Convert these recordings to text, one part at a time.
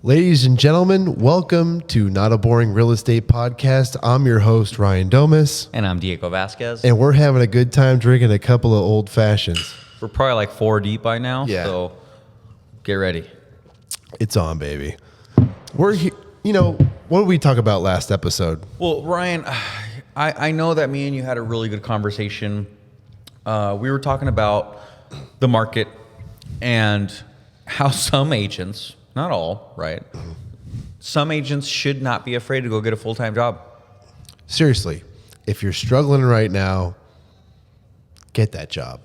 Ladies and gentlemen, welcome to Not a Boring Real Estate Podcast. I'm your host, Ryan Domas. And I'm Diego Vasquez. And we're having a good time drinking a couple of old fashions. We're probably like 4 deep by now. Yeah. So get ready. It's on, baby. We're here. You know, what did we talk about last episode? Well, Ryan, I know that me and you had a really good conversation. We were talking about the market and how some agents, not all, right? Some agents should not be afraid to go get a full-time job. Seriously, if you're struggling right now, get that job.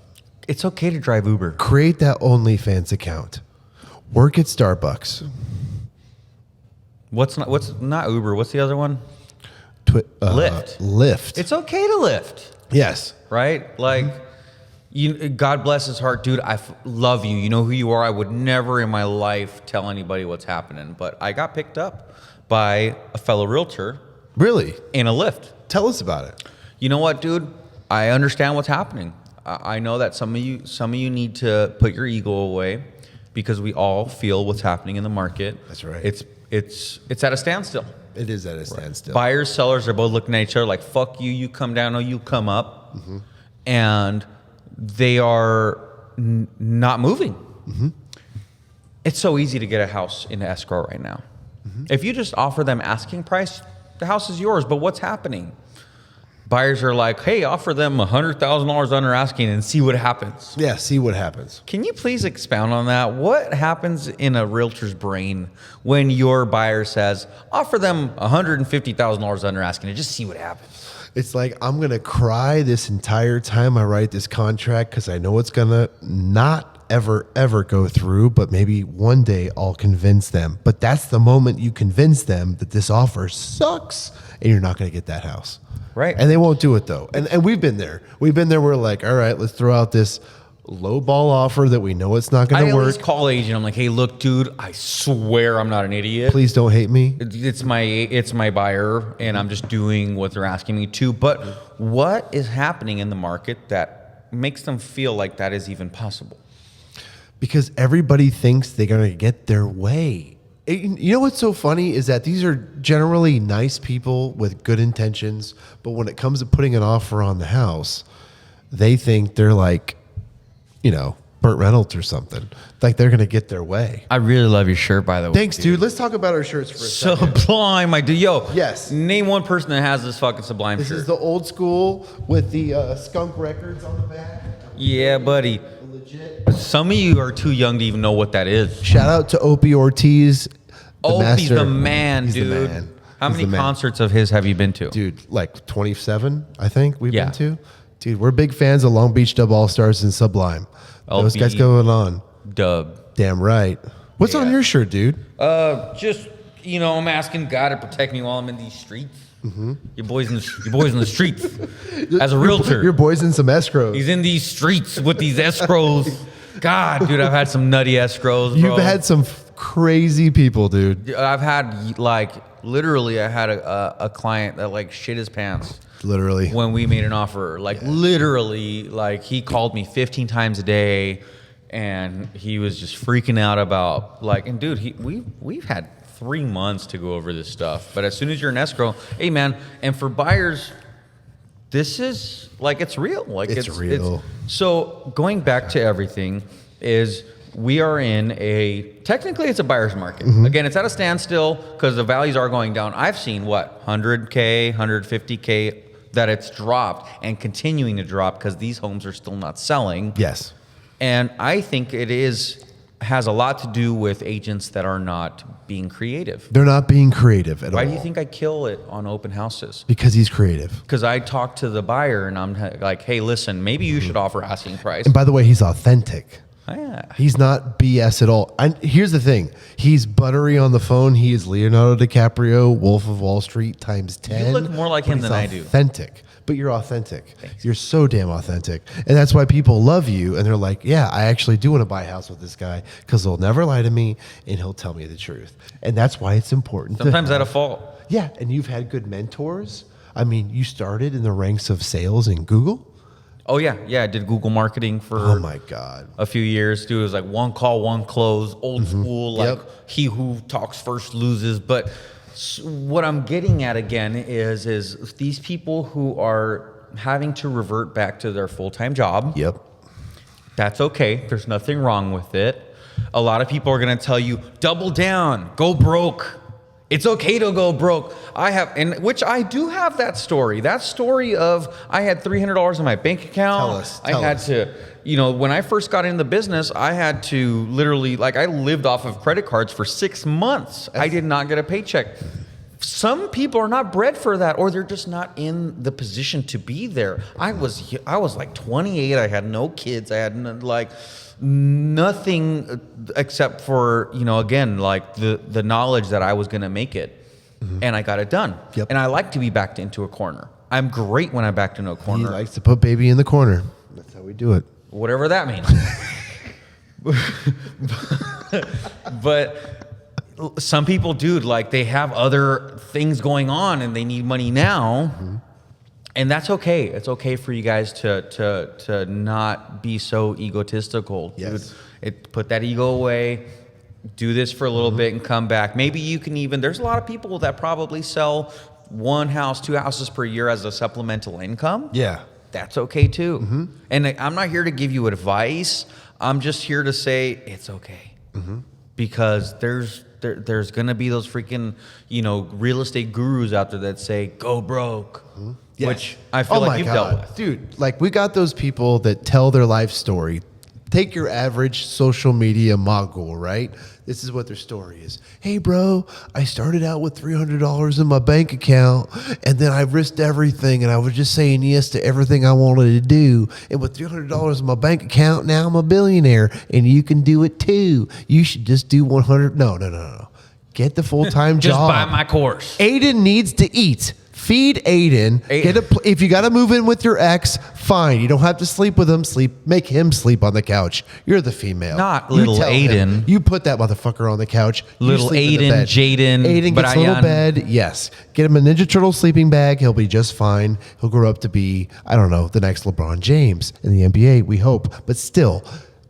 It's okay to drive Uber. Create that OnlyFans account. Work at Starbucks. What's not Uber? What's the other one? Lyft. Lyft. It's okay to Lyft. Yes. Right? Like, God bless his heart, dude. I love you. You know who you are. I would never in my life tell anybody what's happening. But I got picked up by a fellow realtor. Really? In a Lyft. Tell us about it. You know what, dude? I understand what's happening. I know that some of you need to put your ego away because we all feel what's happening in the market. That's right. It's at a standstill. It is at a standstill. Buyers, sellers are both looking at each other like, fuck you, you come down, or you come up. Mm-hmm. And they are not moving. Mm-hmm. It's so easy to get a house into escrow right now. Mm-hmm. If you just offer them asking price, the house is yours. But what's happening? Buyers are like, hey, offer them $100,000 under asking and see what happens. Yeah, see what happens. Can you please expound on that? What happens in a realtor's brain when your buyer says, offer them $150,000 under asking and just see what happens? It's like, I'm going to cry this entire time I write this contract because I know it's going to not ever go through, but maybe one day I'll convince them. But that's the moment you convince them that this offer sucks and you're not going to get that house. Right. And they won't do it, though. And we've been there. We're like, all right, let's throw out this low ball offer that we know it's not going to work. I always call agent. I'm like, hey, look, dude, I swear I'm not an idiot. Please don't hate me. It's my buyer, and I'm just doing what they're asking me to. But what is happening in the market that makes them feel like that is even possible? Because everybody thinks they're going to get their way. You know what's so funny is that these are generally nice people with good intentions, but when it comes to putting an offer on the house, they think they're like, you know, Burt Reynolds or something. Like they're going to get their way. I really love your shirt, by the way. Thanks, dude. Let's talk about our shirts for a second. Sublime, my dude. Yo, yes. Name one person that has this fucking Sublime shirt. This is the old school with the skunk records on the back. Yeah, buddy. Legit. Some of you are too young to even know what that is. Shout out to Opie Ortiz. Opie's the man, He's dude. the man. How many concerts of his have you been to? Dude, like 27, I think we've been to. Dude, we're big fans of Long Beach Dub All-Stars and Sublime. Those guys going on. Dub. Damn right. What's on your shirt, dude? Just, I'm asking God to protect me while I'm in these streets. Mm-hmm. Your boy's in the streets. As a realtor. Your boy's in some escrows. He's in these streets with these escrows. God, dude, I've had some nutty escrows, bro. You've had some crazy people, dude. I've had, literally, I had a client that, shit his pants. Literally. When we made an offer. Literally, he called me 15 times a day, and he was just freaking out about, and, dude, we've had 3 months to go over this stuff. But as soon as you're in escrow, hey, man, and for buyers, this is, it's real. It's real. So going back to everything is we are in technically it's a buyer's market. Mm-hmm. Again, it's at a standstill because the values are going down. I've seen 100K, 150K that it's dropped and continuing to drop because these homes are still not selling. Yes. And I think has a lot to do with agents that are not being creative. They're not being creative at all. Why do you think I kill it on open houses? Because he's creative. Because I talk to the buyer and I'm like, hey, listen, maybe you should offer asking price. And by the way, he's authentic. Yeah. He's not BS at all. Here's the thing. He's buttery on the phone. He is Leonardo DiCaprio, Wolf of Wall Street times 10. You look more like him than I do. Authentic. But you're authentic. Thanks. You're so damn authentic. And that's why people love you. And they're like, yeah, I actually do want to buy a house with this guy because he'll never lie to me and he'll tell me the truth. And that's why it's important. Sometimes at a fault. Yeah. And you've had good mentors. I mean, you started in the ranks of sales in Google. Oh yeah. I did Google marketing for Oh my God. a few years. Dude, it was like one call, one close, old school. Like Yep. he who talks first loses. But what I'm getting at again is these people who are having to revert back to their full-time job. Yep. That's okay. There's nothing wrong with it. A lot of people are going to tell you, double down, go broke. It's okay to go broke. Which I do have that story. That story of I had $300 in my bank account. Tell us. To, when I first got into the business, I had to literally, I lived off of credit cards for 6 months. I did not get a paycheck. Some people are not bred for that, or they're just not in the position to be there. I was like 28. I had no kids. I had nothing except for, again, like the knowledge that I was going to make it. And I got it done. Yep. And I like to be backed into a corner. I'm great when I'm backed into a He corner. likes to put baby in the corner. That's how we do it. Whatever that means. But some people, dude, they have other things going on and they need money now. And that's okay. It's okay for you guys to not be so egotistical. Yes. Put that ego away. Do this for a little bit and come back. Maybe you can there's a lot of people that probably sell 1 house, 2 houses per year as a supplemental income. Yeah. That's okay too. And I'm not here to give you advice. I'm just here to say it's okay. Because there's going to be those freaking, real estate gurus out there that say, go broke. Yes. Which I feel like you've dealt with. Dude, we got those people that tell their life story. Take your average social media mogul, right? This is what their story is. Hey, bro, I started out with $300 in my bank account, and then I risked everything, and I was just saying yes to everything I wanted to do. And with $300 in my bank account, now I'm a billionaire, and you can do it too. You should just do 100. No. Get the full-time Just job. buy my course. Aiden needs to eat. Feed Aiden. If you got to move in with your ex, fine. You don't have to sleep with him. Make him sleep on the couch. You're the female. Not You little tell him. Aiden. You put that motherfucker on the couch. You Little sleep in the Aiden, bed. Jaden, Aiden gets a little bed. Yes. Get him a Ninja Turtle sleeping bag. He'll be just fine. He'll grow up to be, I don't know, the next LeBron James in the NBA, we hope. But still,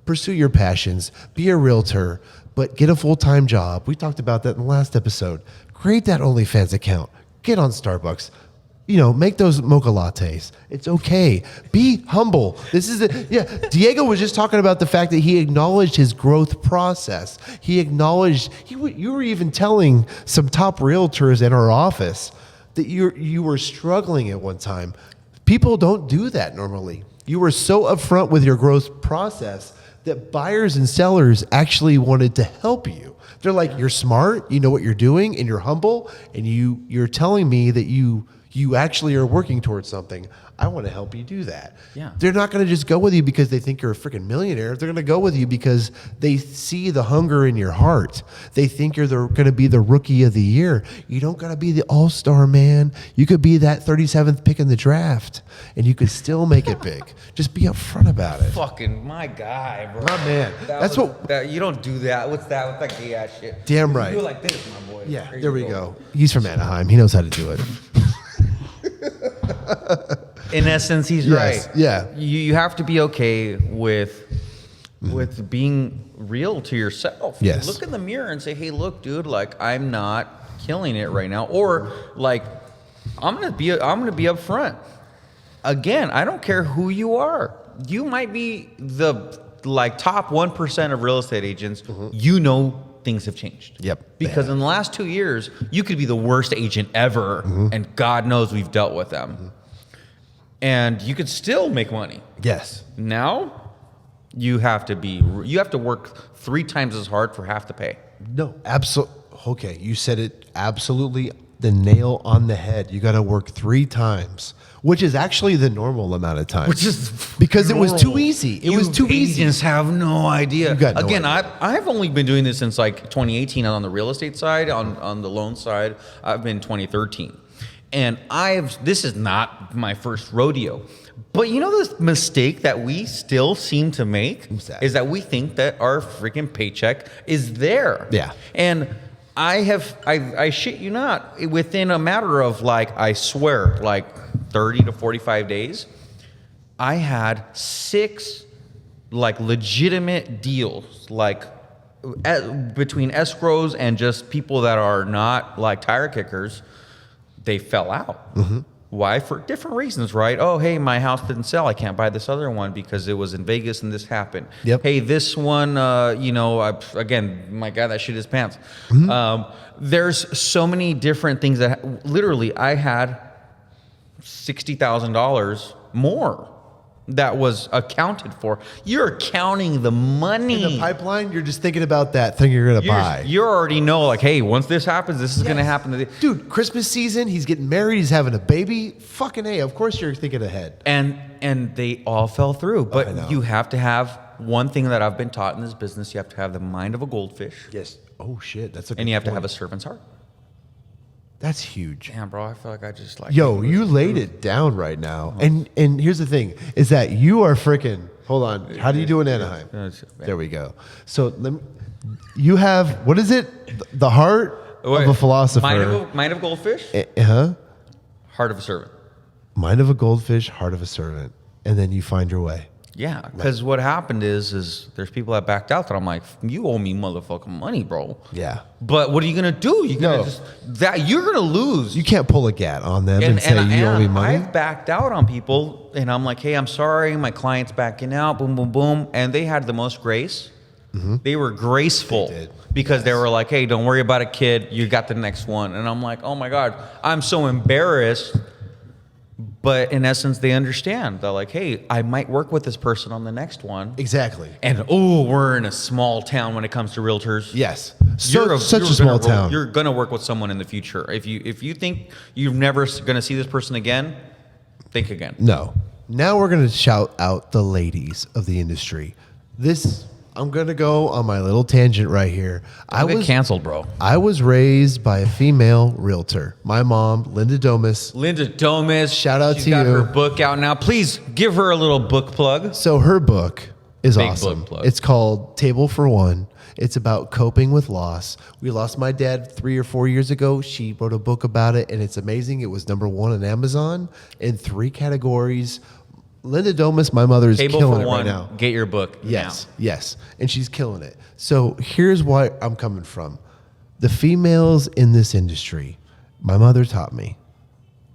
pursue your passions. Be a realtor, but get a full-time job. We talked about that in the last episode. Create that OnlyFans account. Get on Starbucks. Make those mocha lattes. It's okay. Be humble. Diego was just talking about the fact that he acknowledged his growth process. He acknowledged, you were even telling some top realtors in our office that you were struggling at one time. People don't do that normally. You were so upfront with your growth process that buyers and sellers actually wanted to help you. They're like, you're smart, you know what you're doing, and you're humble, and you're telling me that you actually are working towards something. I want to help you do that. Yeah. They're not going to just go with you because they think you're a freaking millionaire. They're going to go with you because they see the hunger in your heart. They think you're going to be the rookie of the year. You don't got to be the all-star, man. You could be that 37th pick in the draft, and you could still make it big. Just be upfront about it. Fucking my guy, bro. My man. You don't do that. What's that? What's that gay ass shit? Damn right. You do it like this, my boy. Yeah, there we go. He's from Anaheim. He knows how to do it. In essence, he's Yes, right. yeah. You have to be okay with being real to yourself. Yes. Look in the mirror and say, "Hey, look, dude. I'm not killing it right now," or I'm gonna be upfront. Again, I don't care who you are. You might be the top 1% of real estate agents. Things have changed. Yep. Because in the last 2 years, you could be the worst agent ever, and God knows we've dealt with them. And you could still make money. Yes. Now, you have to work 3 times as hard for half the pay. No, absolutely. Okay, you said it absolutely the nail on the head. You got to work 3 times, which is actually the normal amount of time. Which is because normal. it was too easy. It was too easy. Agents have no idea. You got no Again, idea. I've only been doing this since 2018 on the real estate side. On the loan side, I've been 2013, and this is not my first rodeo. But the mistake that we still seem to make is that we think that our freaking paycheck is there. Yeah. And I shit you not, within a matter of I swear 30 to 45 days, I had 6 like legitimate deals, like between escrows and just people that are not like tire kickers. They fell out. Why? For different reasons, right? Oh, hey, my house didn't sell. I can't buy this other one because it was in Vegas and this happened. Yep. Hey, this one, again, my guy that shit his pants. There's so many different things that literally I had $60,000 more that was accounted for. You're counting the money. In the pipeline, you're just thinking about that thing you're going to buy. You already know, like, hey, once this happens, this is going to happen. Dude, Christmas season, he's getting married, he's having a baby. Fucking A, of course you're thinking ahead. And they all fell through. I know. But you have to have one thing that I've been taught in this business. You have to have the mind of a goldfish. Yes. Oh, shit. That's a good And you have to point. have a servant's heart. That's huge. Damn, bro, I feel like I just like... Yo, you laid it down right now. And here's the thing, is that you are freaking... Hold on. How do you do in Anaheim? There we go. So you have... What is it? The heart of a philosopher. Mind of a goldfish? Huh? Heart of a servant. Mind of a goldfish, heart of a servant. And then you find your way. Yeah, because what happened is there's people that backed out that I'm like, you owe me motherfucking money, bro. Yeah. But what are you gonna do? You're gonna lose. You can't pull a gat on them and say you owe me money. I've backed out on people, and I'm like, hey, I'm sorry, my client's backing out. Boom, boom, boom, and they had the most grace. They were graceful because they were like, hey, don't worry about it, kid. You got the next one, and I'm like, oh my god, I'm so embarrassed. But in essence, they understand. They're like, hey, I might work with this person on the next one. Exactly. And we're in a small town when it comes to realtors. Yes. Such a small town. You're gonna work with someone in the future. If you think you're never gonna see this person again, think again. No. Now we're gonna shout out the ladies of the industry. I'm gonna go on my little tangent right here. I was canceled, bro. I was raised by a female realtor. My mom, Linda Domus. Shout out She's to got you. her book out now. Please give her a little book plug. So her book is Big awesome. book plug. It's called Table for One. It's about coping with loss. We lost my dad 3 or 4 years ago. She wrote a book about it, and it's amazing. It was #1 on Amazon in 3 categories. Linda Domus, my mother, is Table killing for it One. right now. Get your book. Yes, yes. And she's killing it. So here's why I'm coming from. The females in this industry, my mother taught me,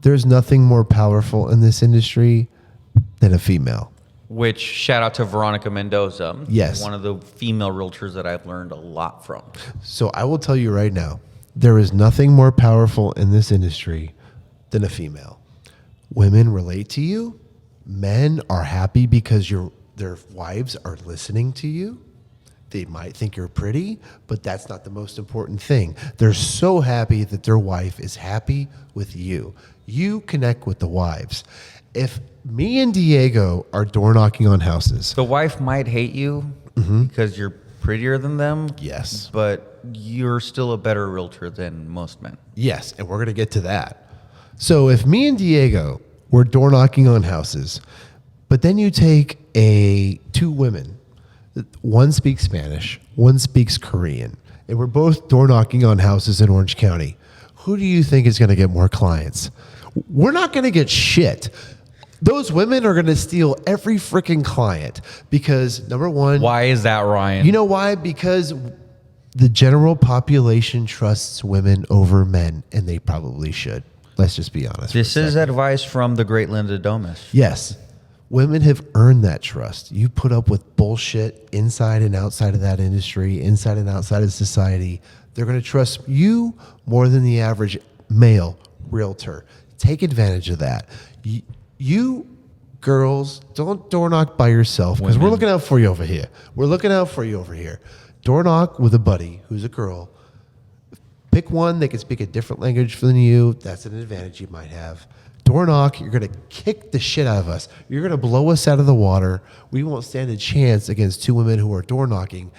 there's nothing more powerful in this industry than a female. Which, shout out to Veronica Mendoza. Yes. One of the female realtors that I've learned a lot from. So I will tell you right now, there is nothing more powerful in this industry than a female. Women relate to you. Men are happy because their wives are listening to you. They might think you're pretty, but that's not the most important thing. They're so happy that their wife is happy with you. You connect with the wives. If me and Diego are door knocking on houses. The wife might hate you because you're prettier than them. Yes. But you're still a better realtor than most men. Yes, and we're going to get to that. So if me and Diego were door knocking on houses, but then you take 2 women, one speaks Spanish, one speaks Korean, and we're both door knocking on houses in Orange County, who do you think is going to get more clients? We're not going to get shit. Those women are going to steal every freaking client because, #1. Why is that, Ryan? You know why? Because the general population trusts women over men, and they probably should. Let's just be honest. This is advice from the great Linda Domus. Yes. Women have earned that trust. You put up with bullshit inside and outside of that industry, inside and outside of society. They're going to trust you more than the average male realtor. Take advantage of that. You girls, don't door knock by yourself because we're looking out for you over here. We're looking out for you over here. Door knock with a buddy who's a girl. Pick one that can speak a different language than you. That's an advantage you might have. Door knock, you're going to kick the shit out of us. You're going to blow us out of the water. We won't stand a chance against 2 women who are door knocking.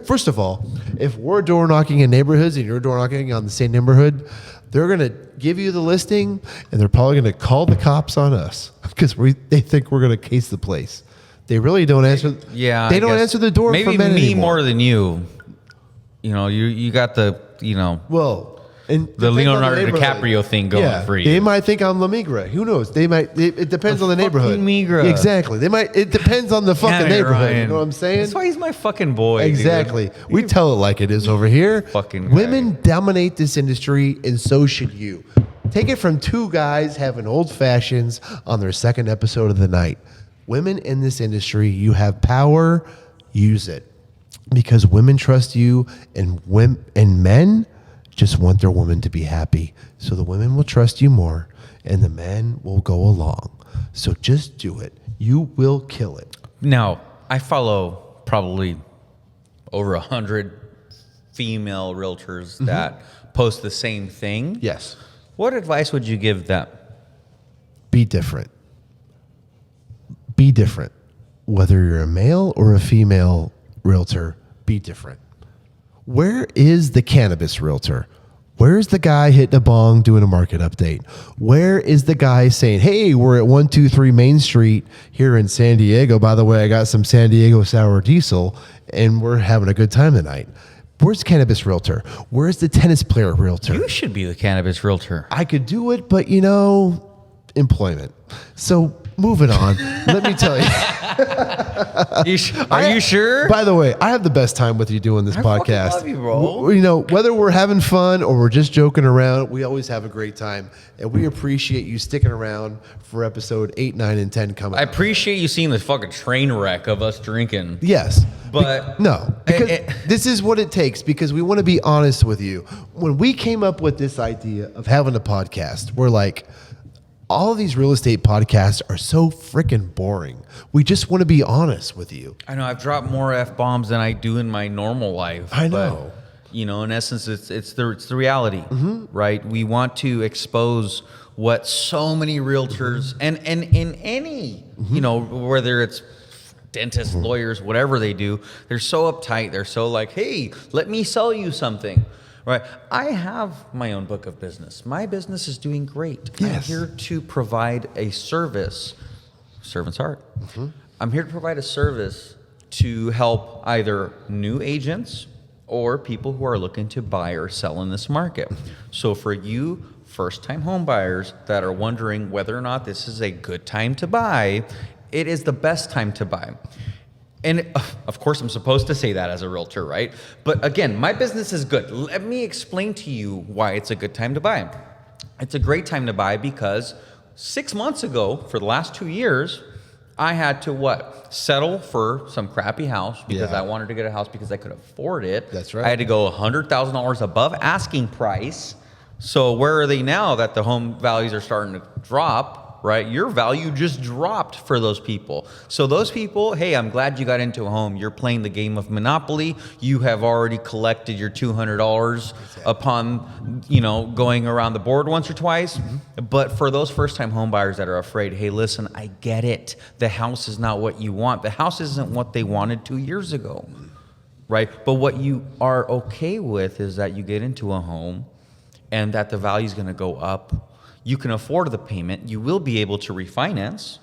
First of all, if we're door knocking in neighborhoods and you're door knocking on the same neighborhood, they're going to give you the listing and they're probably going to call the cops on us because they think we're going to case the place. They really don't answer. Yeah, they don't answer the door maybe for men me anymore. more than you. You know, you got the, you know. Well, And The depends on Leonardo neighborhood. DiCaprio thing going for you. They might think I'm La Migra. Who knows? They might. It depends on the neighborhood. fucking Migra. Exactly. They might. It depends on the fucking Damn it, neighborhood. Ryan. You know what I'm saying? That's why he's my fucking boy. Exactly. Dude. We tell it like it is over here. Fucking guy. Women dominate this industry, and so should you. Take it from two guys having old fashions on their second episode of the night. Women in this industry, you have power. Use it, because women trust you, and men just want their woman to be happy. So the women will trust you more, and the men will go along. So just do it. You will kill it. Now, I follow probably over 100 female realtors that post the same thing. Yes. What advice would you give them? Be different. Be different. Whether you're a male or a female realtor, be different. Where is the cannabis realtor? Where's the guy hitting a bong doing a market update? Where is the guy saying, hey, we're at 123 Main Street here in San Diego. By the way, I got some San Diego sour diesel and we're having a good time tonight. Where's the cannabis realtor? Where's the tennis player realtor? You should be the cannabis realtor. I could do it, but employment. So moving on, let me tell you. Are you sure? By the way, I have the best time with you doing this podcast. love you, bro. Whether we're having fun or we're just joking around, we always have a great time. And we appreciate you sticking around for episode 8, 9, and 10 coming I up. appreciate you seeing this fucking train wreck of us drinking. Yes. But Because this is what it takes, because we want to be honest with you. When we came up with this idea of having a podcast, we're like, all of these real estate podcasts are so freaking boring. We just want to be honest with you. I know I've dropped more F-bombs than I do in my normal life. I know. But, in essence, it's the reality, right? We want to expose what so many realtors and in any, whether it's dentists, lawyers, whatever they do, they're so uptight. They're so like, hey, let me sell you something. Right. I have my own book of business. My business is doing great. Yes. I'm here to provide a service. Servant's heart. I'm here to provide a service to help either new agents or people who are looking to buy or sell in this market. So for you first-time home buyers that are wondering whether or not this is a good time to buy, it is the best time to buy. And of course, I'm supposed to say that as a realtor, right? But again, my business is good. Let me explain to you why it's a good time to buy. It's a great time to buy because 6 months ago, for the last 2 years, I had to settle for some crappy house because I wanted to get a house because I could afford it. That's right. I had to go $100,000 above asking price. So where are they now that the home values are starting to drop? Right? Your value just dropped for those people. So those people, hey, I'm glad you got into a home. You're playing the game of Monopoly. You have already collected your $200 upon, going around the board once or twice. But for those first-time home buyers that are afraid, hey, listen, I get it. The house is not what you want. The house isn't what they wanted 2 years ago, right? But what you are okay with is that you get into a home and that the value is going to go up. You can afford the payment. You will be able to refinance.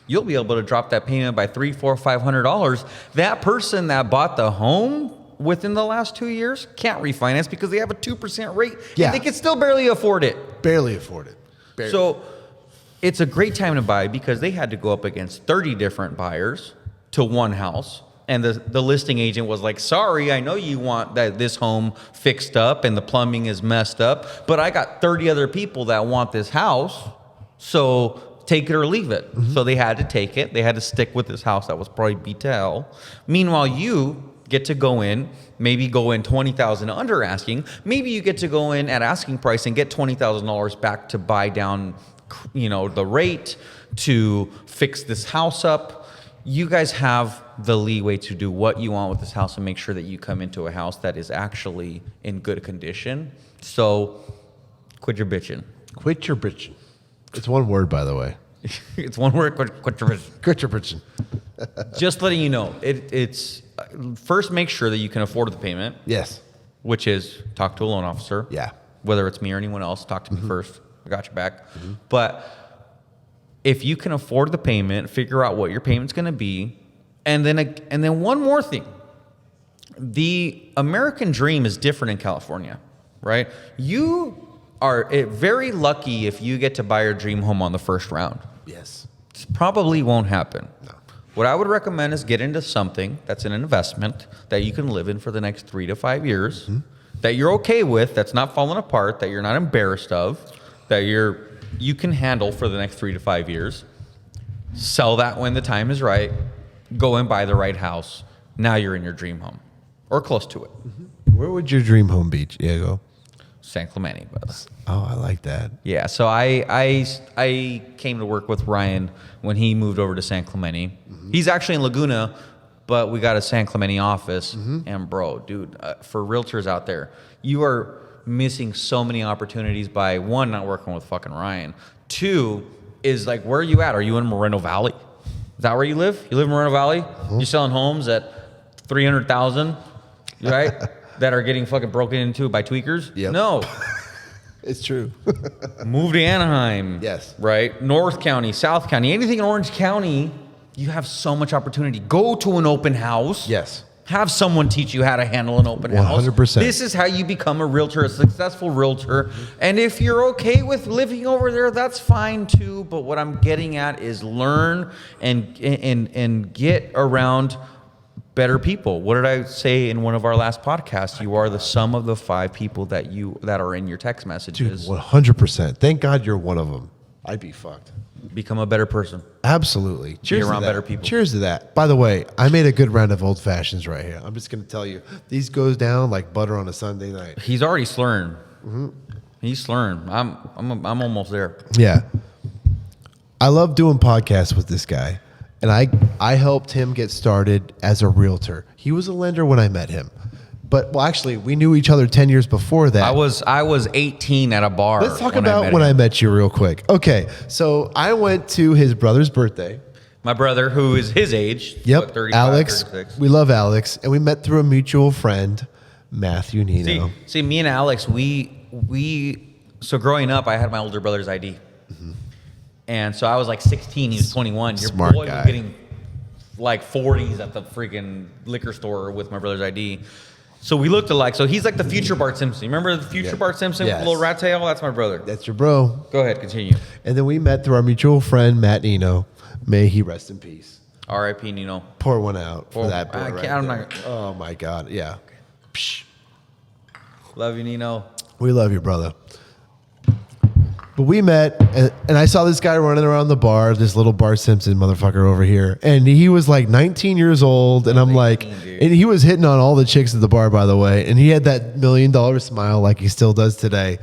You'll be able to drop that payment by $300, $400, $500. That person that bought the home within the last 2 years can't refinance because they have a 2% rate. Yeah. And they can still barely afford it. Barely afford it. Barely. So it's a great time to buy because they had to go up against 30 different buyers to one house. And the listing agent was like, sorry, I know you want this home fixed up and the plumbing is messed up, but I got 30 other people that want this house, so take it or leave it. So they had to take it. They had to stick with this house that was probably beat to hell. Meanwhile, you get to go in, maybe go in $20,000 under asking. Maybe you get to go in at asking price and get $20,000 back to buy down, the rate to fix this house up. You guys have the leeway to do what you want with this house and make sure that you come into a house that is actually in good condition. So quit your bitching. Quit your bitching. It's one word, by the way. It's one word, quit your bitching. Quit your bitching. Just letting you know, it's first make sure that you can afford the payment. Yes. Which is talk to a loan officer. Yeah. Whether it's me or anyone else, talk to me first. I got your back. But if you can afford the payment, figure out what your payment's going to be, and then one more thing. The American dream is different in California. right? You are very lucky if you get to buy your dream home on the first round. Yes. It probably won't happen. No. What I would recommend is get into something that's an investment that you can live in for the next 3 to 5 years, that you're okay with, that's not falling apart, that you're not embarrassed of, that you can handle for the next 3 to 5 years. Sell that when the time is right. Go and buy the right house. Now you're in your dream home, or close to it. Where would your dream home be, Diego? San Clemente, brother. Oh, I like that. Yeah, so I came to work with Ryan when he moved over to San Clemente. He's actually in Laguna, but we got a San Clemente office. And bro, dude, for realtors out there, you are missing so many opportunities by, one, not working with fucking Ryan. Two, is like, where are you at? Are you in Moreno Valley? Is that where you live? You live in Moreno Valley? You're selling homes at $300,000, right? That are getting fucking broken into by tweakers? Yep. No. It's true. Move to Anaheim. Yes. Right? North County, South County, anything in Orange County, you have so much opportunity. Go to an open house. Yes. Have someone teach you how to handle an open house. 100%. This is how you become a realtor, a successful realtor. And if you're okay with living over there, that's fine too. But what I'm getting at is learn and get around better people. What did I say in one of our last podcasts? You are the sum of the 5 people that are in your text messages. Dude, 100%. Thank God you're one of them. I'd be fucked. Become a better person. Absolutely. Cheers around to that. better people. Cheers to that. By the way, I made a good round of old fashions right here. I'm just going to tell you, these goes down like butter on a Sunday night. He's already slurring. He's slurring. I'm almost there. Yeah. I love doing podcasts with this guy. And I helped him get started as a realtor. He was a lender when I met him. But, well, actually, we knew each other 10 years before that. I was 18 at a bar. Let's talk about when I met you real quick. Okay, so I went to his brother's birthday. My brother, who is his age. Yep, what, 35, Alex. 36. We love Alex. And we met through a mutual friend, Matthew Nino. See, me and Alex, so growing up, I had my older brother's ID. And so I was like 16, he was 21. Your Smart boy guy. was getting like 40s at the freaking liquor store with my brother's ID. So we looked alike. So he's like the future Bart Simpson. You remember the future Bart Simpson with Yes. the little rat tail? That's my brother. That's your bro. Go ahead, continue. And then we met through our mutual friend, Matt Nino. May he rest in peace. R.I.P. Nino. Pour one out for Well, that boy I right can't- I'm there. not- Oh, my God. Yeah. Psh. Love you, Nino. We love you, brother. But we met, and I saw this guy running around the bar, this little Bart Simpson motherfucker over here. And he was like 19 years old. And I'm like, dude. and he was hitting on all the chicks at the bar, by the way. And he had that $1 million smile like he still does today.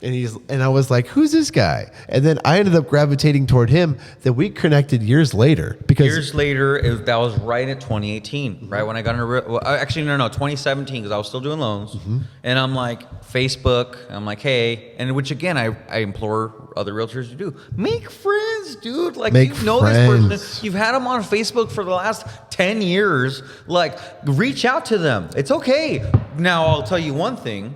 And I was like, who's this guy? And then I ended up gravitating toward him. That we connected years later. Because Years later, that was right at 2018, right when I got into actually, no, 2017, because I was still doing loans. And I'm like, Facebook, I'm like, hey, and which again, I implore other realtors to do. Make friends, dude. Like, Make you know friends. this person. You've had them on Facebook for the last 10 years. Like, reach out to them. It's okay. Now, I'll tell you one thing.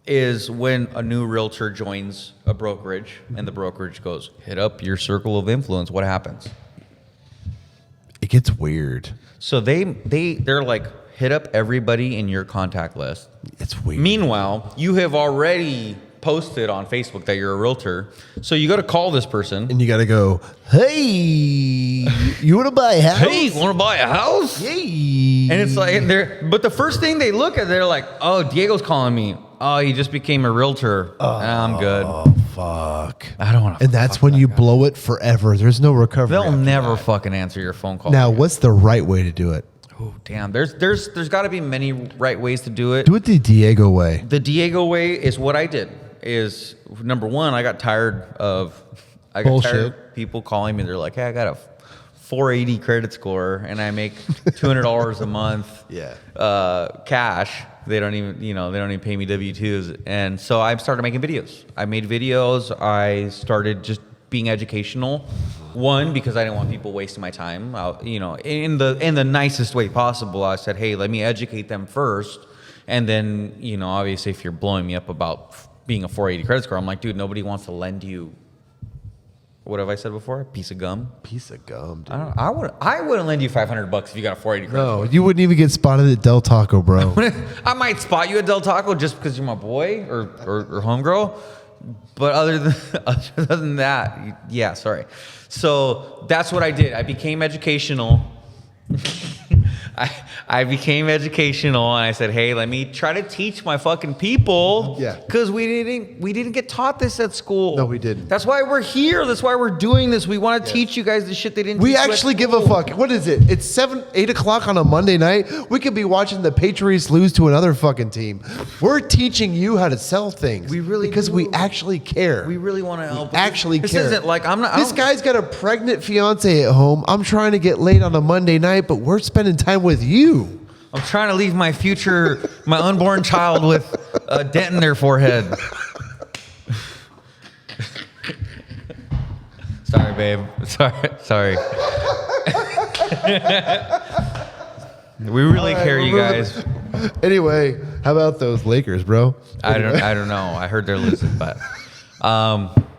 Is when a new realtor joins a brokerage and the brokerage goes, hit up your circle of influence, what happens? it gets weird. So they're like, hit up everybody in your contact list. It's weird. Meanwhile, you have already posted on Facebook that you're a realtor. So you got to call this person. And you got to go, hey, you want to buy a house? Hey, want to buy a house? Yay. And it's like, but the first thing they look at, they're like, oh, Diego's calling me. Oh, he just became a realtor. I'm good. Oh, fuck. I don't want to. And that's when you blow it forever. There's no recovery. They'll after never that. fucking answer your phone call. Now, what's the right way to do it? Oh, damn. There's got to be many right ways to do it. Do it the Diego way. The Diego way is what I did. Is number one, I got tired of people calling me. They're like, hey, I got a 480 credit score and I make $200 a month. Yeah. Cash. They don't even pay me W-2s. And so I started making videos. I made videos. I started just being educational. One, because I didn't want people wasting my time. In the nicest way possible. I said, hey, let me educate them first. And then, obviously if you're blowing me up about being a 480 credit score, I'm like, dude, nobody wants to lend you What have I said before? A piece of gum. Piece of gum, dude. I wouldn't lend you $500 if you got a 480 credit No, score. you wouldn't even get spotted at Del Taco, bro. I might spot you at Del Taco just because you're my boy or homegirl. But other than that, yeah, sorry. So that's what I did. I became educational. I became educational, and I said, "Hey, let me try to teach my fucking people." Yeah. Because we didn't get taught this at school. No, we didn't. That's why we're here. That's why we're doing this. We want to teach you guys the shit they didn't. We teach you at actually give a school. fuck. What is it? It's 8 o'clock on a Monday night. We could be watching the Patriots lose to another fucking team. We're teaching you how to sell things. We really because do. we actually care. We really want to help. Actually this care. isn't like I'm not. This guy's got a pregnant fiance at home. I'm trying to get laid on a Monday night, but we're spending time with you. I'm trying to leave my unborn child with a dent in their forehead. Sorry, babe. Sorry. We really care, you guys. Anyway, how about those Lakers, bro? I don't know. I heard they're losing, but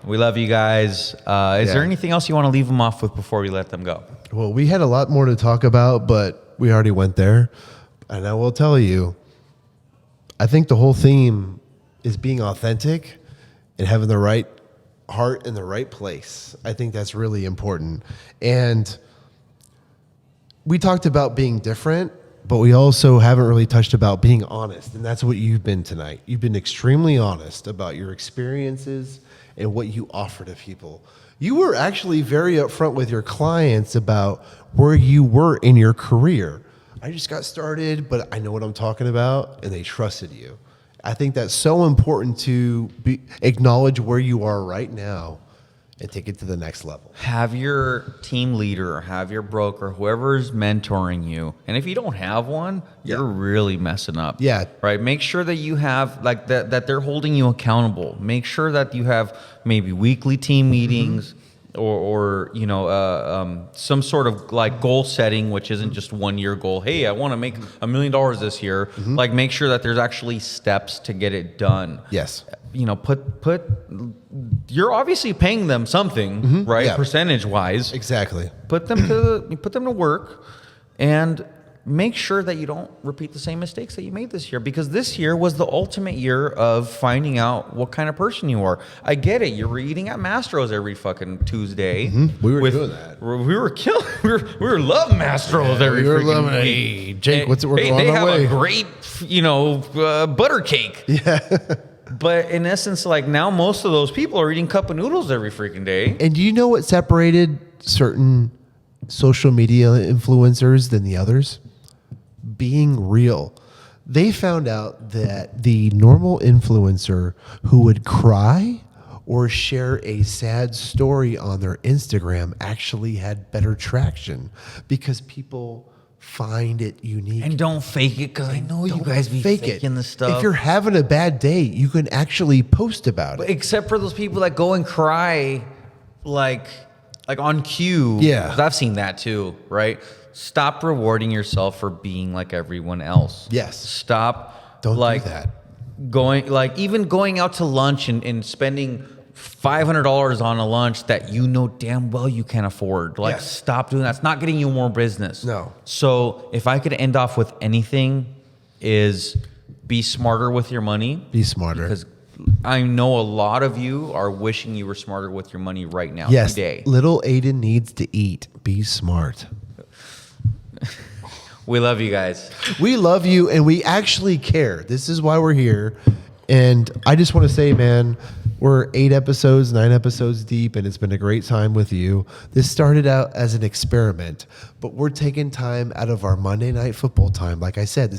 we love you guys. Is there anything else you want to leave them off with before we let them go? Well, we had a lot more to talk about, but we already went there. And I will tell you, I think the whole theme is being authentic and having the right heart in the right place. I think that's really important. And we talked about being different, but we also haven't really touched about being honest. And that's what you've been tonight. You've been extremely honest about your experiences and what you offer to people. You were actually very upfront with your clients about where you were in your career. I just got started, but I know what I'm talking about, and they trusted you. I think that's so important to acknowledge where you are right now and take it to the next level. Have your team leader or have your broker, whoever's mentoring you, and if you don't have one, you're really messing up. Yeah. Right? Make sure that you have, like, that they're holding you accountable. Make sure that you have maybe weekly team meetings, or some sort of like goal setting, which isn't just 1 year goal. Hey, I want to make $1 million this year. Like, make sure that there's actually steps to get it done. Yes. You're obviously paying them something, right? Yeah. Percentage wise. Exactly. Put them to work, and make sure that you don't repeat the same mistakes that you made this year, because this year was the ultimate year of finding out what kind of person you are. I get it. You were eating at Mastro's every fucking Tuesday. We were doing that. We were killing. We were loving Mastro's every we were freaking loving it. week. Hey, Jake, what's it? We're on They our have way. a great, butter cake. Yeah. But in essence, like, now most of those people are eating cup of noodles every freaking day. And do you know what separated certain social media influencers than the others? Being real. They found out that the normal influencer who would cry or share a sad story on their Instagram actually had better traction because people find it unique. And don't fake it, because I know you guys be faking the stuff. If you're having a bad day, you can actually post about it. Except for those people that go and cry, like on cue. Yeah. 'Cause I've seen that too, right? Stop rewarding yourself for being like everyone else. Yes. Stop. Don't like, do that. Even going out to lunch and spending $500 on a lunch that you know damn well you can't afford. Like, Yes. stop doing that. It's not getting you more business. No. So if I could end off with anything, is be smarter with your money. Be smarter. Because I know a lot of you are wishing you were smarter with your money right now. Yes, Today. little Aiden needs to eat. Be smart. We love you guys. We love you, and we actually care. This is why we're here. And I just want to say, man, we're 9 episodes deep, and it's been a great time with you. This started out as an experiment, but we're taking time out of our Monday night football time. Like I said,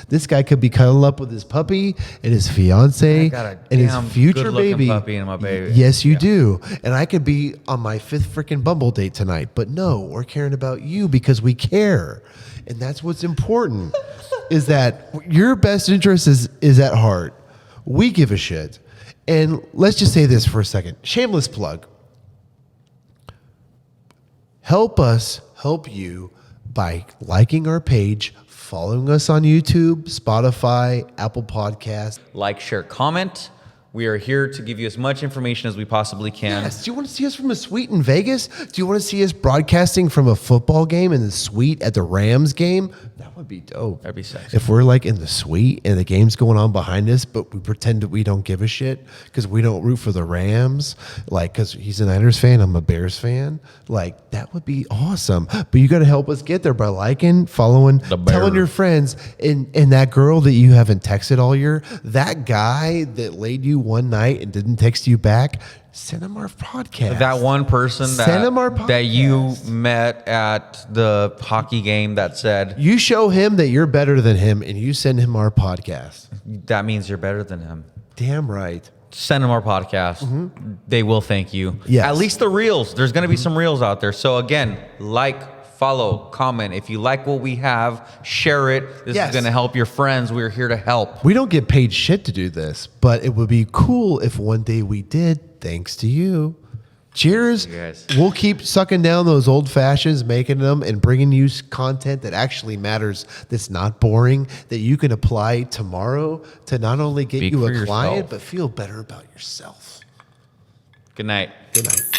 this guy could be cuddling up with his puppy and his fiance I got a and his damn future good-looking baby. puppy and my baby. Yes, you do. And I could be on my 5th freaking Bumble date tonight. But no, we're caring about you because we care. And that's what's important, is that your best interest is at heart. We give a shit. And let's just say this for a second. Shameless plug. Help us help you by liking our page, following us on YouTube, Spotify, Apple Podcasts. Like, share, comment. We are here to give you as much information as we possibly can. Yes. Do you want to see us from a suite in Vegas? Do you want to see us broadcasting from a football game in the suite at the Rams game? That would be dope. That'd be sexy. If we're like in the suite and the game's going on behind us, but we pretend that we don't give a shit because we don't root for the Rams, like because he's a Niners fan, I'm a Bears fan. Like that would be awesome. But you got to help us get there by liking, following, telling your friends, and that girl that you haven't texted all year, that guy that laid you one night and didn't text you back, send him our podcast. That one person Send him our that you podcast. met at the hockey game that said, You show him that you're better than him, and you send him our podcast. that means you're better than him. Damn right. Send them our podcast. They will thank you. Yes. At least the reels. There's going to be some reels out there. So again, like, follow, comment. If you like what we have, share it. This Yes. is going to help your friends. We're here to help. We don't get paid shit to do this, but it would be cool if one day we did, thanks to you. Cheers. Yes. We'll keep sucking down those old fashions, making them and bringing you content that actually matters, that's not boring, that you can apply tomorrow to not only get Speak you for a client, yourself. but feel better about yourself. Good night. Good night.